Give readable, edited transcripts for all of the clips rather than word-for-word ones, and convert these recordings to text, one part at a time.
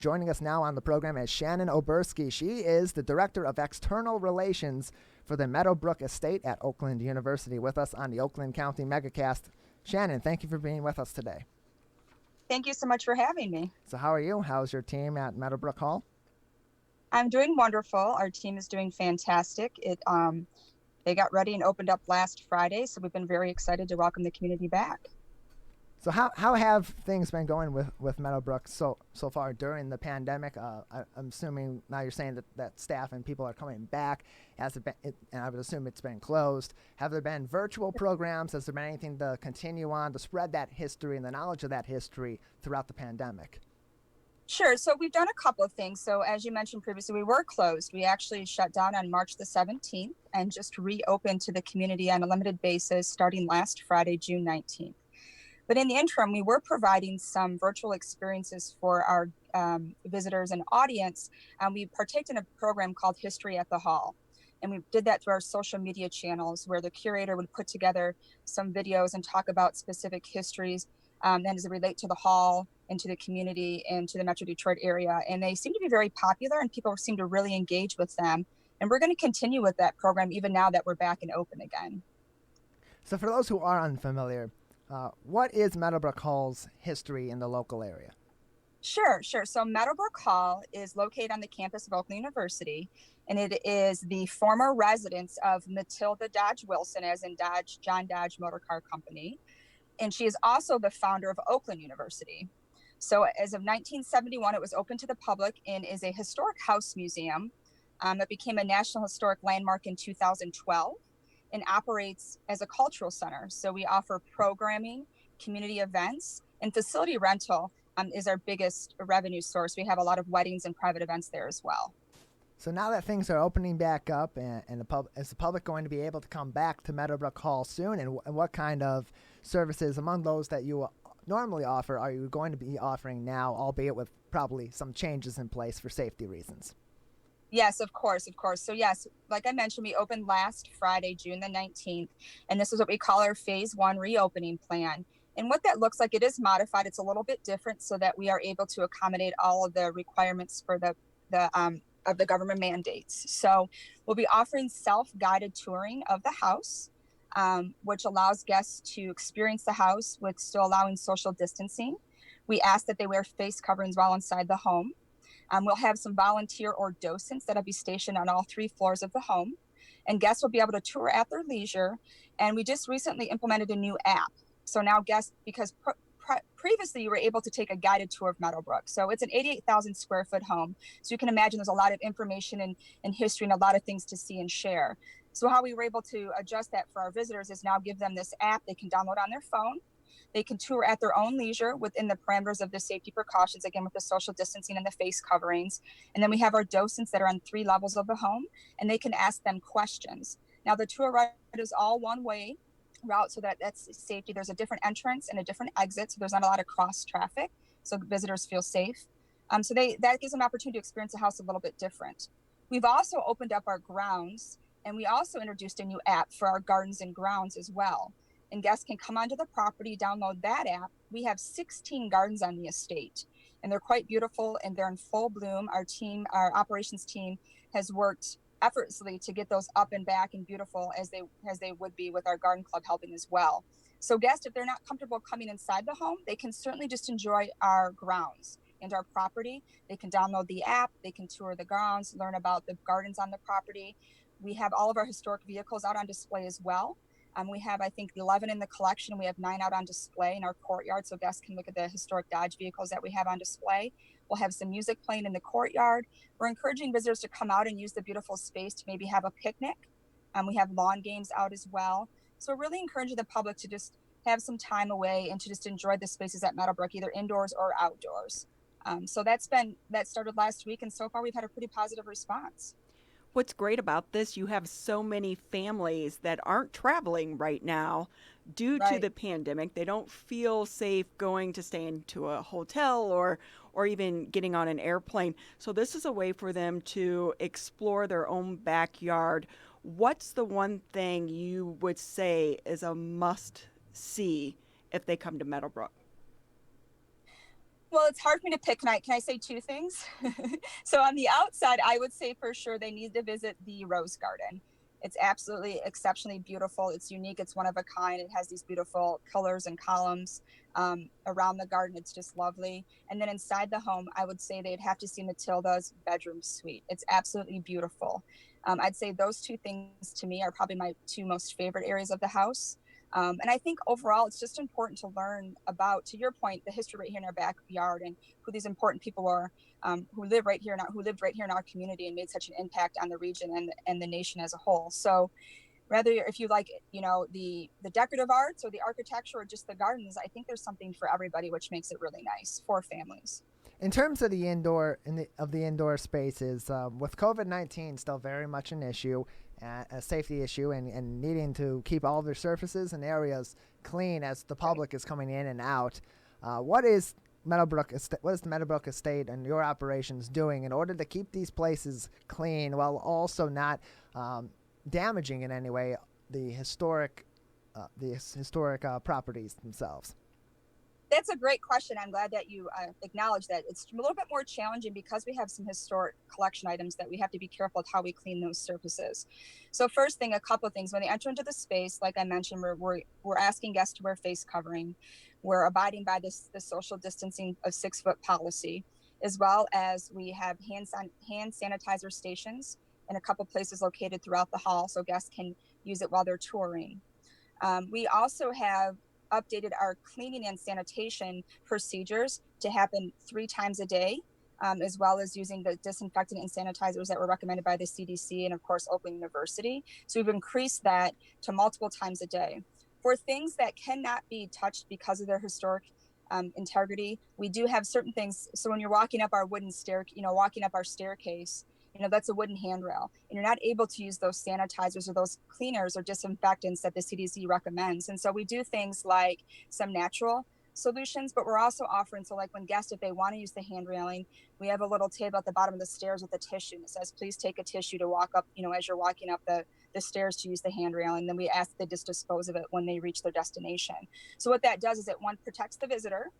Joining us now on the program is Shannon O'Berski. She is the Director of External Relations for the Meadow Brook Estate at Oakland University, with us on the Oakland County Megacast. Shannon, thank you for being with us today. Thank you so much for having me. So how are you? How's your team at Meadow Brook Hall? I'm doing wonderful. Our team is doing fantastic. They got ready and opened up last Friday, so we've been very excited to welcome the community back. So how have things been going with Meadow Brook so far during the pandemic? I'm assuming now you're saying that staff and people are coming back. Has it been, and I would assume it's been closed. Have there been virtual programs? Has there been anything to continue on to spread that history and the knowledge of that history throughout the pandemic? Sure. So we've done a couple of things. So as you mentioned previously, we were closed. We actually shut down on March the 17th and just reopened to the community on a limited basis starting last Friday, June 19th. But in the interim, we were providing some virtual experiences for our visitors and audience. We partake in a program called History at the Hall. And we did that through our social media channels, where the curator would put together some videos and talk about specific histories and as it relate to the hall and to the community and to the Metro Detroit area. And they seem to be very popular and people seem to really engage with them. And we're going to continue with that program even now that we're back and open again. So for those who are unfamiliar, what is Meadow Brook Hall's history in the local area? Sure. So Meadow Brook Hall is located on the campus of Oakland University, and it is the former residence of Matilda Dodge Wilson, as in John Dodge Motor Car Company. And she is also the founder of Oakland University. So as of 1971, it was open to the public and is a historic house museum that became a National Historic Landmark in 2012. And operates as a cultural center. So we offer programming, community events, and facility rental is our biggest revenue source. We have a lot of weddings and private events there as well. So now that things are opening back up, and is the public going to be able to come back to Meadow Brook Hall soon? And what kind of services among those that you normally offer are you going to be offering now, albeit with probably some changes in place for safety reasons? Yes, of course. So yes, like I mentioned, we opened last Friday, June the 19th, and this is what we call our phase 1 reopening plan. And what that looks like, it is modified. It's a little bit different so that we are able to accommodate all of the requirements for the government mandates. So we'll be offering self-guided touring of the house, which allows guests to experience the house with still allowing social distancing. We ask that they wear face coverings while inside the home. We'll have some volunteer or docents that'll be stationed on all 3 floors of the home, and guests will be able to tour at their leisure. And we just recently implemented a new app. So now guests, because previously you were able to take a guided tour of Meadow Brook. So it's an 88,000 square foot home. So you can imagine there's a lot of information and history and a lot of things to see and share. So how we were able to adjust that for our visitors is now give them this app they can download on their phone. They can tour at their own leisure within the parameters of the safety precautions, again, with the social distancing and the face coverings. And then we have our docents that are on 3 levels of the home, and they can ask them questions. Now, the tour route is all one-way route, so that's safety. There's a different entrance and a different exit, so there's not a lot of cross traffic, so visitors feel safe. So that gives them an opportunity to experience the house a little bit different. We've also opened up our grounds, and we also introduced a new app for our gardens and grounds as well. And guests can come onto the property, download that app. We have 16 gardens on the estate, and they're quite beautiful and they're in full bloom. Our operations team has worked effortlessly to get those up and back and beautiful as they would be, with our garden club helping as well. So guests, if they're not comfortable coming inside the home, they can certainly just enjoy our grounds and our property. They can download the app, they can tour the grounds, learn about the gardens on the property. We have all of our historic vehicles out on display as well. We have, I think, 11 in the collection. We have 9 out on display in our courtyard, so guests can look at the historic Dodge vehicles that we have on display. We'll have some music playing in the courtyard. We're encouraging visitors to come out and use the beautiful space to maybe have a picnic. We have lawn games out as well. So we're really encouraging the public to just have some time away and to just enjoy the spaces at Meadow Brook, either indoors or outdoors. So that started last week, and so far we've had a pretty positive response. What's great about this, you have so many families that aren't traveling right now due to the pandemic. They don't feel safe going to stay into a hotel or even getting on an airplane. So this is a way for them to explore their own backyard. What's the one thing you would say is a must see if they come to Meadow Brook? Well, it's hard for me to pick. Can I say two things? So on the outside, I would say for sure they need to visit the Rose Garden. It's absolutely exceptionally beautiful. It's unique. It's one of a kind. It has these beautiful pillars and columns around the garden. It's just lovely. And then inside the home, I would say they'd have to see Matilda's bedroom suite. It's absolutely beautiful. I'd say those two things to me are probably my two most favorite areas of the house. And I think overall, it's just important to learn about, to your point, the history right here in our backyard and who these important people are who lived right here in our community and made such an impact on the region and the nation as a whole. So whether if you like, the decorative arts or the architecture or just the gardens, I think there's something for everybody, which makes it really nice for families. In terms of the indoor spaces, with COVID-19 still very much an issue, a safety issue, and needing to keep all their surfaces and areas clean as the public is coming in and out, what is the Meadow Brook Estate and your operations doing in order to keep these places clean while also not damaging in any way the historic properties themselves? That's a great question. I'm glad that you acknowledge that. It's a little bit more challenging because we have some historic collection items that we have to be careful of how we clean those surfaces. So first thing, a couple of things. When they enter into the space, like I mentioned, we're asking guests to wear face covering. We're abiding by the social distancing of 6-foot policy, as well as we have hand sanitizer stations in a couple places located throughout the hall so guests can use it while they're touring. We also have updated our cleaning and sanitation procedures to happen 3 times a day, as well as using the disinfectant and sanitizers that were recommended by the CDC and, of course, Oakland University. So we've increased that to multiple times a day. For things that cannot be touched because of their historic integrity, we do have certain things. So when you're walking up our walking up our staircase, that's a wooden handrail, and you're not able to use those sanitizers or those cleaners or disinfectants that the CDC recommends. And so we do things like some natural solutions, but we're also offering, so like when guests, if they want to use the hand railing, we have a little table at the bottom of the stairs with a tissue. And it says, please take a tissue to walk up, as you're walking up the stairs to use the hand railing. Then we ask they just dispose of it when they reach their destination. So what that does is it, one, protects the visitor.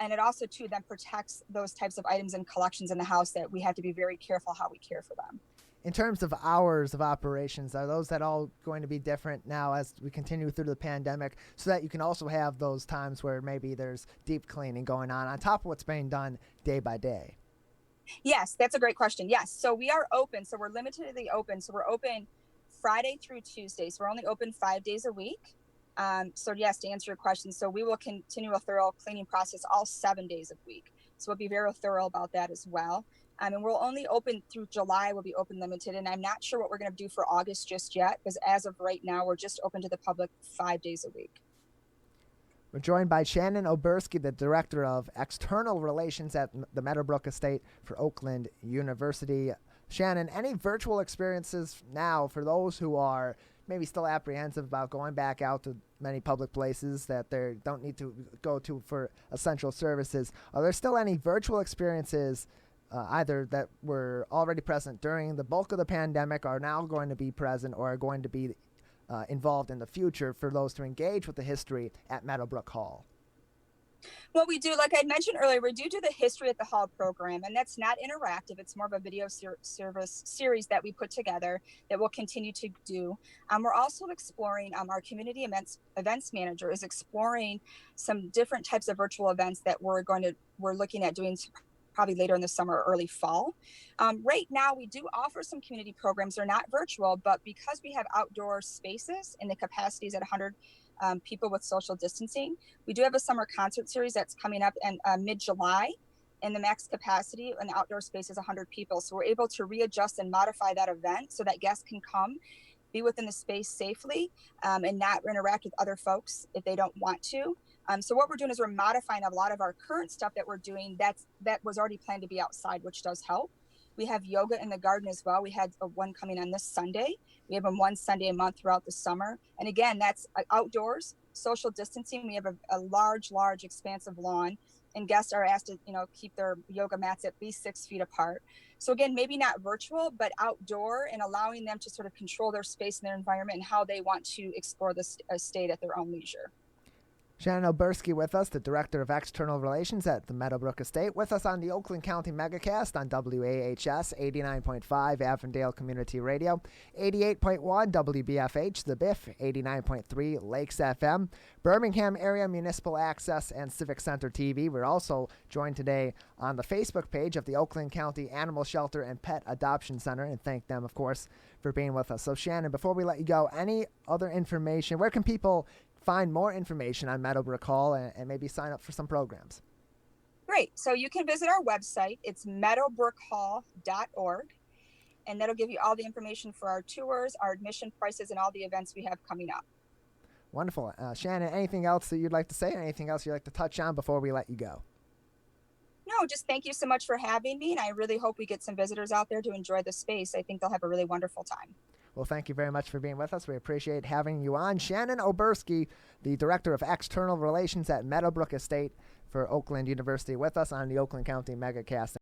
And it also, too, then protects those types of items and collections in the house that we have to be very careful how we care for them. In terms of hours of operations, are those that all going to be different now as we continue through the pandemic so that you can also have those times where maybe there's deep cleaning going on top of what's being done day by day? Yes, that's a great question. Yes. So we are open. So we're limitedly open. So we're open Friday through Tuesday. So we're only open 5 days a week. So yes, to answer your question, so we will continue a thorough cleaning process all 7 days a week. So we'll be very thorough about that as well. And we'll only open through July. We'll be open limited. And I'm not sure what we're going to do for August just yet, because as of right now, we're just open to the public 5 days a week. We're joined by Shannon O'Berski, the Director of External Relations at the Meadow Brook Estate for Oakland University. Shannon, any virtual experiences now for those who are maybe still apprehensive about going back out to many public places that they don't need to go to for essential services? Are there still any virtual experiences either that were already present during the bulk of the pandemic, are now going to be present, or are going to be involved in the future for those to engage with the history at Meadow Brook Hall? Well, we do, like I mentioned earlier, we do the History at the Hall program, and that's not interactive. It's more of a video service series that we put together that we'll continue to do. We're also exploring, our community events manager is exploring some different types of virtual events that we're looking at doing probably later in the summer or early fall. Right now, we do offer some community programs. They're not virtual, but because we have outdoor spaces and the capacity is at 100 people with social distancing, we do have a summer concert series that's coming up in mid-July, and the max capacity in the outdoor space is 100 people. So we're able to readjust and modify that event so that guests can come, be within the space safely, and not interact with other folks if they don't want to. So what we're doing is we're modifying a lot of our current stuff that we're doing that was already planned to be outside, which does help. We have yoga in the garden as well. We had one coming on this Sunday. We have them one Sunday a month throughout the summer. And again, that's outdoors, social distancing. We have a large, expansive lawn, and guests are asked to, keep their yoga mats at least 6 feet apart. So again, maybe not virtual, but outdoor, and allowing them to sort of control their space and their environment and how they want to explore the state at their own leisure. Shannon O'Berski with us, the Director of External Relations at the Meadow Brook Estate, with us on the Oakland County Megacast on WAHS 89.5 Avondale Community Radio, 88.1 WBFH, The Biff, 89.3 Lakes FM, Birmingham Area Municipal Access, and Civic Center TV. We're also joined today on the Facebook page of the Oakland County Animal Shelter and Pet Adoption Center, and thank them, of course, for being with us. So, Shannon, before we let you go, any other information? Where can people find more information on Meadow Brook Hall and maybe sign up for some programs? Great. So you can visit our website. It's meadowbrookhall.org, and that'll give you all the information for our tours, our admission prices, and all the events we have coming up. Wonderful. Shannon, anything else that you'd like to say, or anything else you'd like to touch on before we let you go? No, just thank you so much for having me, and I really hope we get some visitors out there to enjoy the space. I think they'll have a really wonderful time. Well, thank you very much for being with us. We appreciate having you on. Shannon O'Berski, the Director of External Relations at Meadow Brook Estate for Oakland University, with us on the Oakland County Megacast.